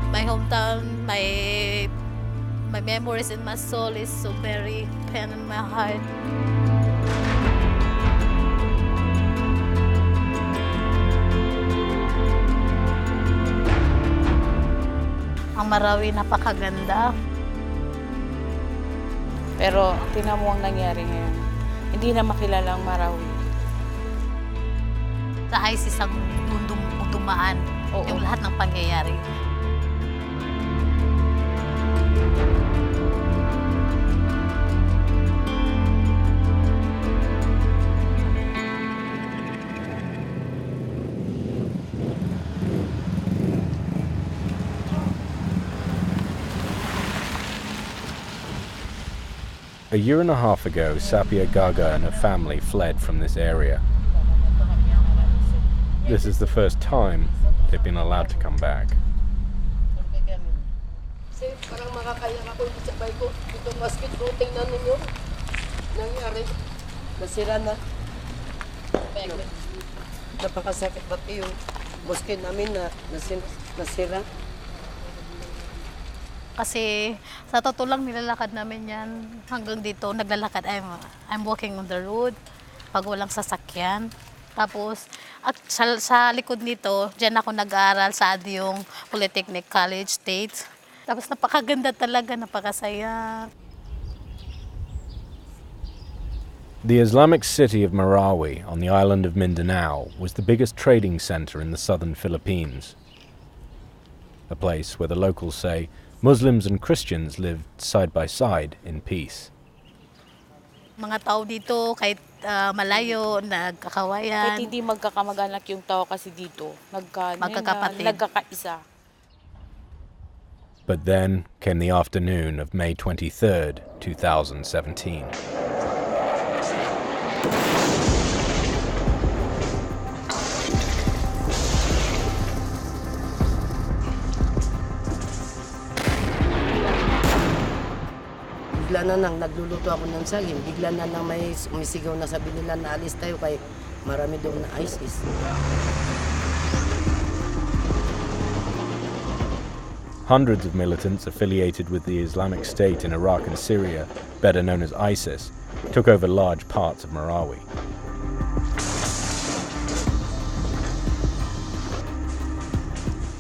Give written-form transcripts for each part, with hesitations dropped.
My hometown, my memories in my soul is so very pain in my heart. Ang Marawi napakaganda. Pero tingnan mo ang nangyari ngayon. Hindi na makilala ang Marawi. Sa ISIS ang dumaan yung lahat ng pangyayari. A year and a half ago, Sapia Gaga and her family fled from this area. This is the first time they've been allowed to come back. Parang makakaya ako yung sabay ko. Ito basket ko, tingnan ninyo. Nangyari. Nasira na. Napakasakit pati yung basket namin na nasira. Kasi sa totoo lang nilalakad namin yan hanggang dito. Naglalakad, I'm walking on the road pag walang sasakyan. Tapos at sa likod nito, dyan ako nag-aaral sa Adyong Polytechnic College State. Tapos napakaganda talaga, napakasaya. The Islamic city of Marawi on the island of Mindanao was the biggest trading center in the southern Philippines. A place where the locals say Muslims and Christians lived side by side in peace. Mga tao dito, kahit malayo, nagkakawayan. Kahit hindi magkakamag-anak yung tao kasi dito, magkakapatid. Nagkakaisa. But then came the afternoon of May 23rd, 2017. Bigla na nang nagluluto ako ng saging. Bigla na nang may umisigaw na sabi nila na alis tayo kay marami doon na ISIS. Hundreds of militants affiliated with the Islamic State in Iraq and Syria, better known as ISIS, took over large parts of Marawi.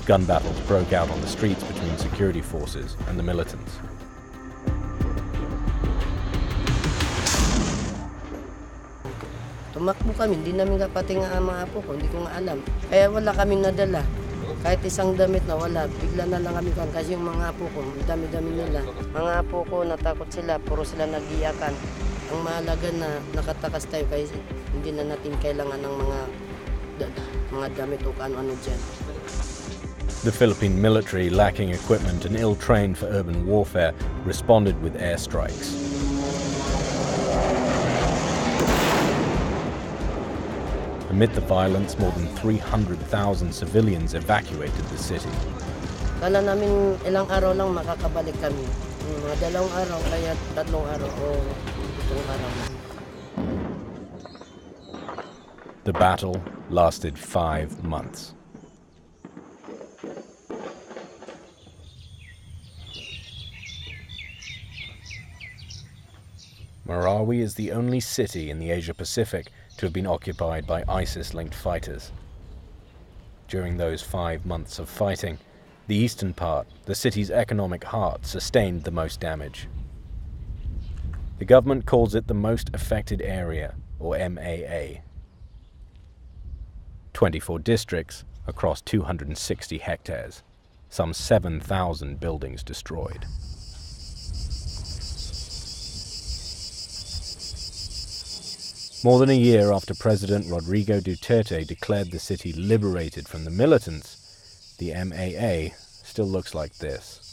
Gun battles broke out on the streets between security forces and the militants. Tumakbo kami, hindi namin kapati nga mga apo ko, hindi ko nga alam. Kaya wala kaming nadala. Kahit isang damit na wala, bigla na lang kami kan kasi yung mga apo ko, dami-dami nila. Mga apo ko, natakot sila, puro sila nag-iyakan. Ang mahalaga na nakatakas tayo kasi hindi na natin kailangan ng mga damit o ano dyan. The Philippine military, lacking equipment and ill-trained for urban warfare, responded with airstrikes. Amid the violence, more than 300,000 civilians evacuated the city. Kala namin ilang araw lang makakabalik kami. Mga 2 araw, kaya 3 araw o 7 araw. The battle lasted 5 months. Marawi is the only city in the Asia-Pacific to have been occupied by ISIS-linked fighters. During those 5 months of fighting, the eastern part, the city's economic heart, sustained the most damage. The government calls it the most affected area, or MAA. 24 districts across 260 hectares, some 7,000 buildings destroyed. More than a year after President Rodrigo Duterte declared the city liberated from the militants, the MAA still looks like this.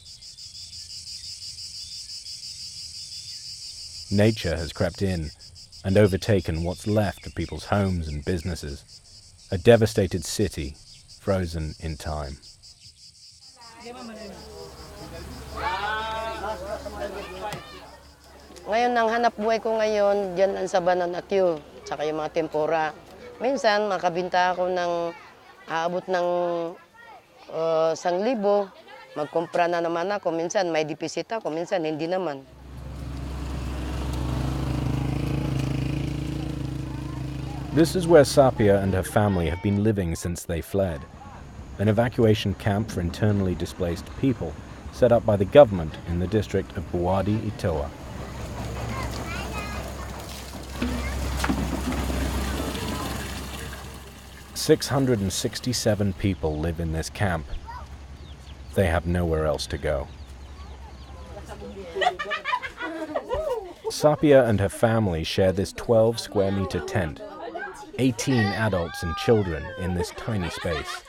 Nature has crept in and overtaken what's left of people's homes and businesses. A devastated city, frozen in time. Ngayon, ang hanap buhay ko ngayon, dyan ang sa banana queue, tsaka yung mga tempura. Minsan, makabinta ako ng aabot ng 1,000. Magkumpra na naman ako. Minsan, may deficit ako. Minsan, hindi naman. This is where Sapia and her family have been living since they fled. An evacuation camp for internally displaced people set up by the government in the district of Buwadi Itoa. "667 people live in this camp. They have nowhere else to go." Sapia and her family share this 12 square meter tent. 18 adults and children in this tiny space.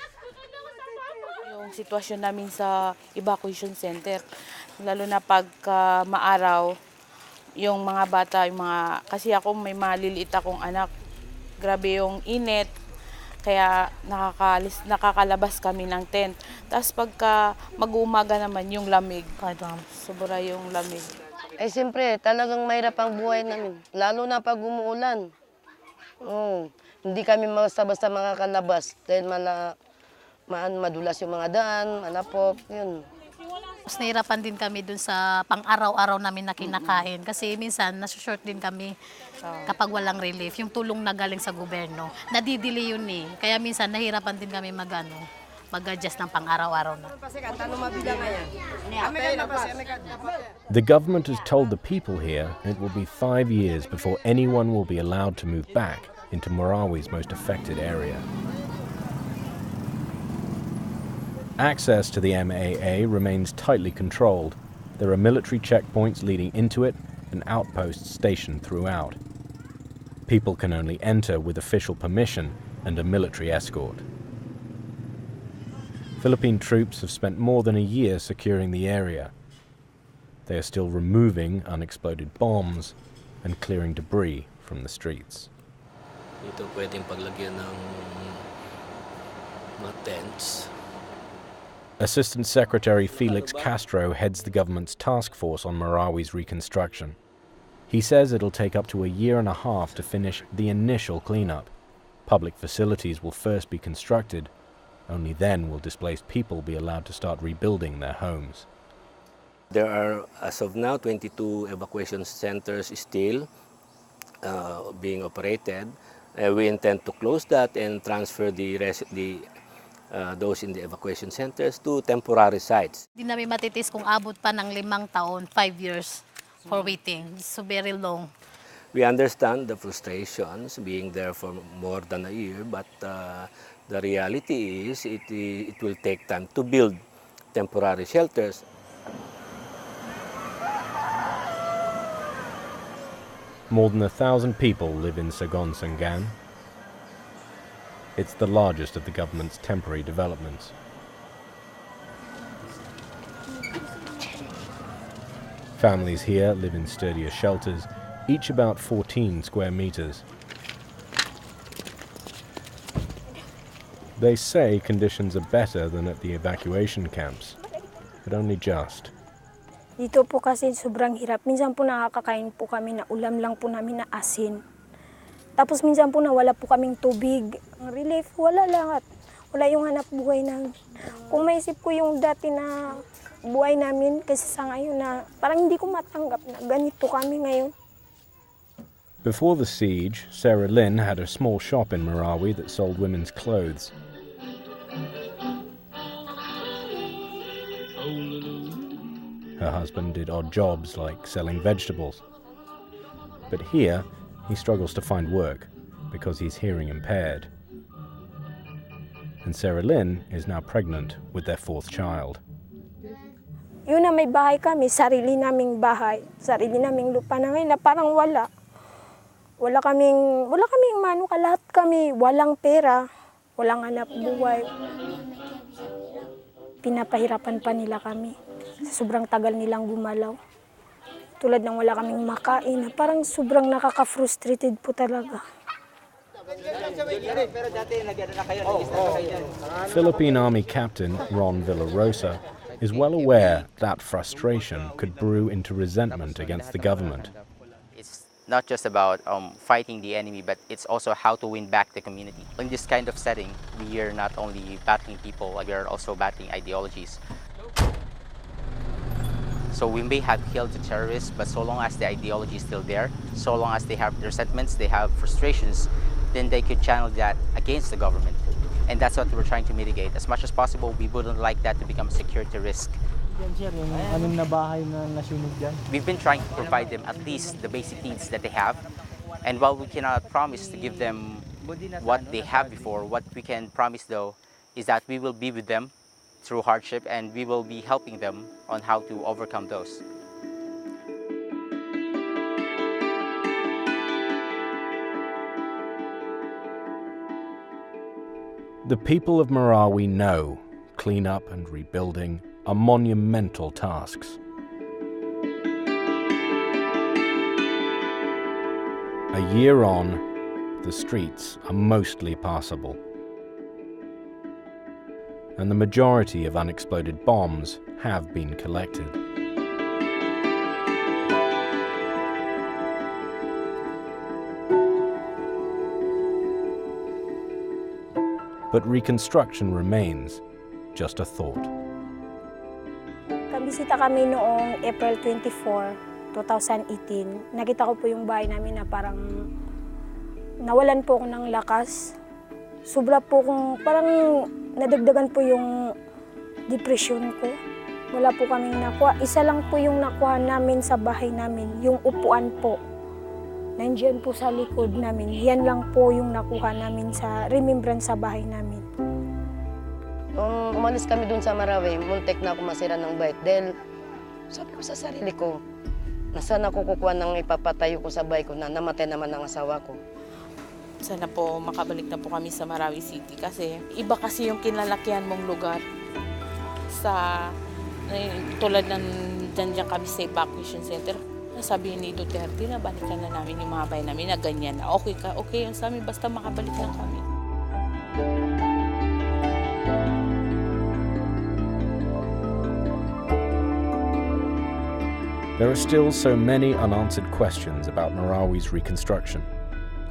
Yung sitwasyon namin sa evacuation center, lalo na pagka maaraw, yung mga bata, kasi ako may maliliit akong anak, grabe yung init, kaya nakakalabas kami ng tent. Tapos pagka mag-uumaga naman yung lamig, sobra yung lamig. Eh, siyempre, talagang mahirap ang buhay namin. Lalo na pag umuulan. Hindi kami basta-basta makakalabas dahil madulas yung mga daan, malapok, yun. Mas nahirapan din kami dun sa pang-araw-araw namin na kinakain. Kasi minsan, nasushort din kami kapag walang relief. Yung tulong na galing sa gobyerno. Nadidili yun eh. Kaya minsan, nahirapan din kami mag-adjust ng pang-araw-araw na. The government has told the people here it will be 5 years before anyone will be allowed to move back into Marawi's most affected area. Access to the MAA remains tightly controlled. There are military checkpoints leading into it and outposts stationed throughout. People can only enter with official permission and a military escort. Philippine troops have spent more than a year securing the area. They are still removing unexploded bombs and clearing debris from the streets. Dito pwedeng paglagyan ng mga tents. Assistant Secretary Felix Castro heads the government's task force on Marawi's reconstruction. He says it'll take up to a year and a half to finish the initial cleanup. Public facilities will first be constructed. Only then will displaced people be allowed to start rebuilding their homes. There are, as of now, 22 evacuation centers still being operated. We intend to close that and transfer those in the evacuation centers to temporary sites. Hindi namin matitis kung abot pa ng 5 taon, 5 years for waiting. So very long. We understand the frustrations being there for more than a year, but the reality is it will take time to build temporary shelters. More than 1,000 people live in Sagon Sangan. It's the largest of the government's temporary developments. Families here live in sturdier shelters, each about 14 square meters. They say conditions are better than at the evacuation camps, but only just. Dito po kasi sobrang hirap. Minsan po nakakakain po kami na ulam lang po namin na asin. Tapos minsan po wala po kaming tubig. Ang relief, wala lahat. Wala yung hanap buhay namin. Kung maisip ko yung dati na buhay namin, kasi sa ngayon na parang hindi ko matanggap na ganito kami ngayon. Before the siege, Sarah Lynn had a small shop in Marawi that sold women's clothes. Her husband did odd jobs like selling vegetables. But here, he struggles to find work because he's hearing impaired. And Sarah Lynn is now pregnant with their 4th child. Yun na may bahay kami, sarili naming bahay, sarili naming lupa na ngayon na parang wala. Wala kaming lahat kami, walang pera, walang hanap buhay. Pinapahirapan pa nila kami. Sobrang tagal nilang gumalaw. Tulad ng wala kaming makain, parang sobrang nakaka-frustrated po talaga. Philippine Army Captain Ron Villarosa is well aware that frustration could brew into resentment against the government. It's not just about fighting the enemy, but it's also how to win back the community. In this kind of setting, we are not only battling people, we are also battling ideologies. So we may have killed the terrorists, but so long as the ideology is still there, so long as they have resentments, they have frustrations, then they could channel that against the government. And that's what we're trying to mitigate. As much as possible, we wouldn't like that to become a security risk. We've been trying to provide them at least the basic needs that they have. And while we cannot promise to give them what they have before, what we can promise though is that we will be with them through hardship and we will be helping them on how to overcome those. The people of Marawi know cleanup and rebuilding are monumental tasks. A year on, the streets are mostly passable, and the majority of unexploded bombs have been collected. But reconstruction remains just a thought. Kabisita kami noong April 24, 2018. Nakita ko po yung bahay namin na parang nawalan po ako ng lakas. Sobra po kung parang nadagdagan po yung depression ko. Wala po kaming nakuha. Isa lang po yung nakuha namin sa bahay namin, yung upuan po. Nandiyan po sa likod namin. Yan lang po yung nakuha namin sa remembrance sa bahay namin. Nung umalis kami dun sa Marawi, muntik na ako masira ng bike. Dahil sabi ko sa sarili ko, nasaan ako kukuha ng ipapatayo ko sa bike ko na namatay naman ang asawa ko. Sana po makabalik na po kami sa Marawi City kasi iba kasi yung kinalakihan mong lugar. Sa tulad ng dyan kami sa evacuation center. Sabihin ni Duterte na balikan na namin yung mga bahay namin na ganyan na okay ka, okay yun sa amin, basta makabalik lang kami. There are still so many unanswered questions about Marawi's reconstruction.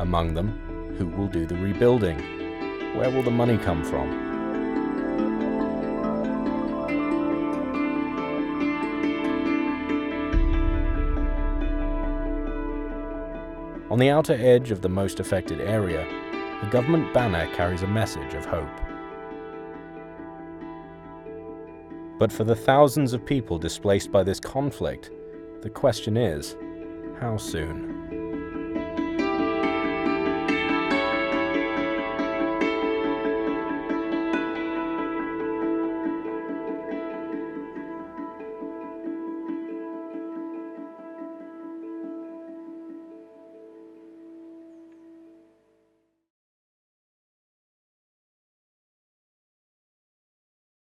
Among them, who will do the rebuilding? Where will the money come from? On the outer edge of the most affected area, a government banner carries a message of hope. But for the thousands of people displaced by this conflict, the question is, how soon?